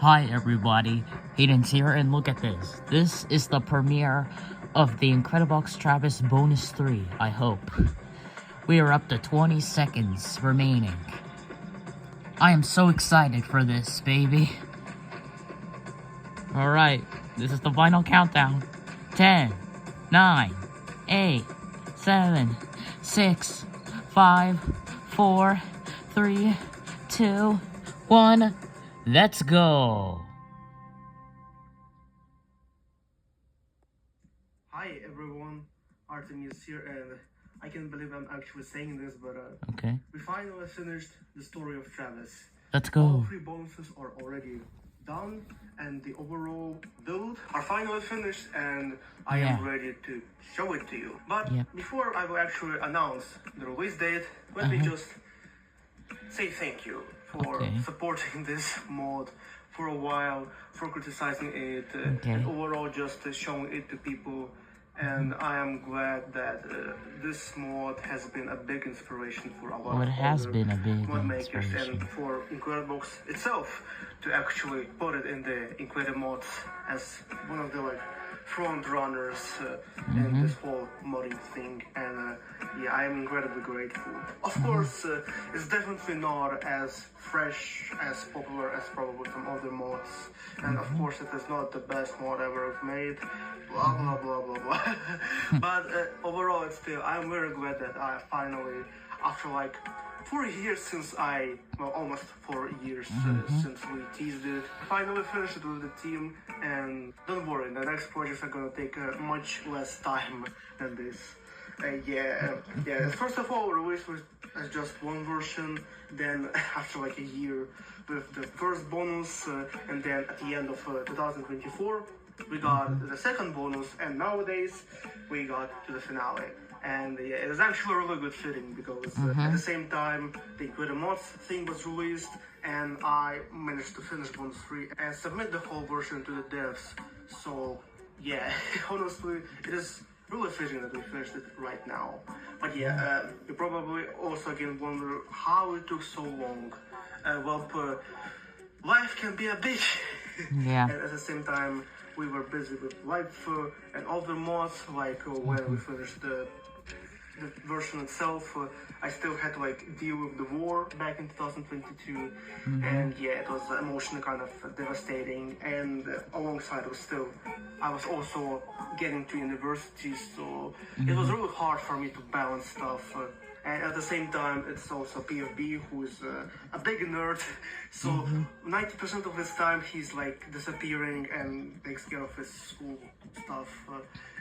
Hi everybody, Hayden's here and look at this. This is the premiere of the Incredibox Travis Bonus 3, I hope. We are up to 20 seconds remaining. I am so excited for this, baby. Alright, this is the final countdown. 10, 9, 8, 7, 6, 5, 4, 3, 2, 1, let's go! Hi everyone, Artemis here, and I can't believe I'm actually saying this, but Okay, we finally finished the story of Travis. let's All go. 3 bonuses are already done, and the overall build are finally finished, and I am ready to show it to you. But before I will actually announce the release date, let me just say thank you for supporting this mod for a while, for criticizing it, and overall just showing it to people. And I am glad that this mod has been a big inspiration for a lot of mod makers and for Incredibox itself to actually put it in the Incredibox as one of the front runners in this whole modding thing. And yeah, I am incredibly grateful. Of course, it's definitely not as fresh, as popular as probably some other mods, and of course it is not the best mod ever made, blah blah blah blah blah. But overall, it's still, I'm very glad that I finally, after 4 years since almost 4 years since we teased it, finally finished it with the team. And don't worry, the next projects are gonna take much less time than this. First of all, released as just one version, then after a year with the first bonus, and then at the end of 2024 we got the second bonus, and nowadays we got to the finale. And yeah, it was actually a really good fitting because at the same time the Incredibox thing was released, and I managed to finish bonus 3 and submit the whole version to the devs. So yeah, honestly, it is really fitting that we finished it right now. But yeah, you probably also again wonder how it took so long. Life can be a bitch. And at the same time, we were busy with life and other mods, when we finished the version itself. I still had to deal with the war back in 2022, and yeah, it was emotionally kind of devastating. And alongside I was also getting to university, so it was really hard for me to balance stuff. And at the same time, it's also PFB, who is a big nerd, so 90% of his time he's disappearing and takes care of his school stuff,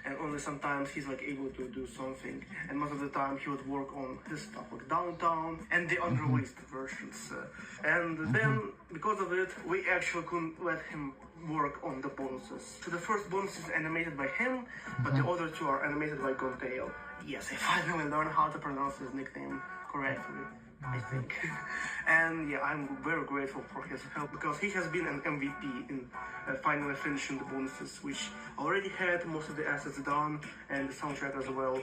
and only sometimes he's able to do something, and most of the time he would work on his stuff downtown and the unreleased versions. And then, because of it, we actually couldn't let him work on the bonuses. So the first bonus is animated by him, but the other 2 are animated by Gontail. Yes, I finally learned how to pronounce his nickname correctly, I think. And yeah, I'm very grateful for his help, because he has been an MVP in finally finishing the bonuses, which already had most of the assets done, and the soundtrack as well.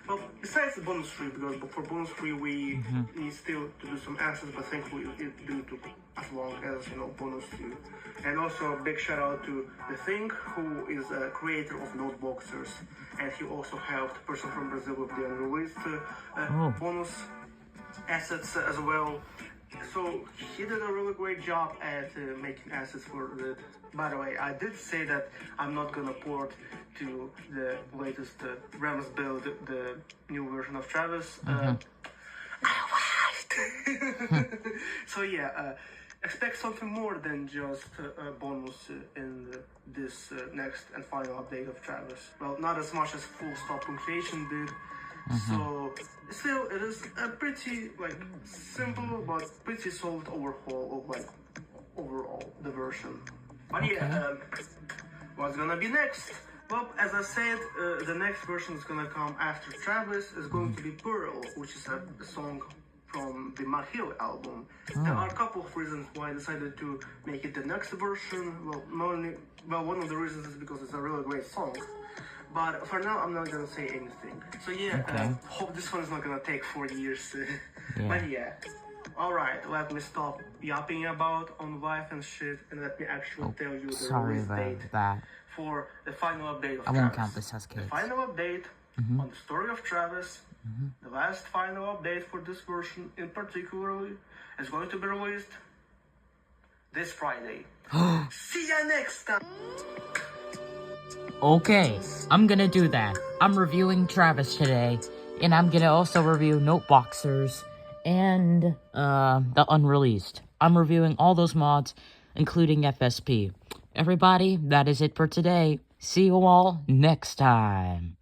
Well, besides the bonus 3, because for bonus 3 we need still to do some assets, but thankfully it didn't took as long as bonus 2. And also a big shout out to The Thing, who is a creator of Noteboxers, and he also helped Person from Brazil with the unreleased bonus assets as well. So he did a really great job at making assets for it. By the way, I did say that I'm not gonna port to the latest Rams build, the new version of Travis. I lied! So yeah, expect something more than just a bonus in this next and final update of Travis. Well, not as much as Full Stop Punctuation did. So still, it is a pretty simple but pretty solid overhaul of overall the version. But yeah, what's gonna be next? Well, as I said, the next version is gonna come after Travis. Is going to be Pearl, which is a song from the Mahil album. There are a couple of reasons why I decided to make it the next version. One of the reasons is because it's a really great song. But for now, I'm not gonna say anything. So yeah, hope this one is not gonna take 4 years. But yeah, Alright, let me stop yapping about on life and shit, and let me actually tell you the Sorry release about date that. for the final update of I won't Travis. count this as The kids. final update on the story of Travis, the last final update for this version in particular, is going to be released this Friday. See ya next time! Okay, I'm gonna do that. I'm reviewing Travis today, and I'm gonna also review Noteboxers and the Unreleased. I'm reviewing all those mods, including FSP. Everybody, that is it for today. See you all next time.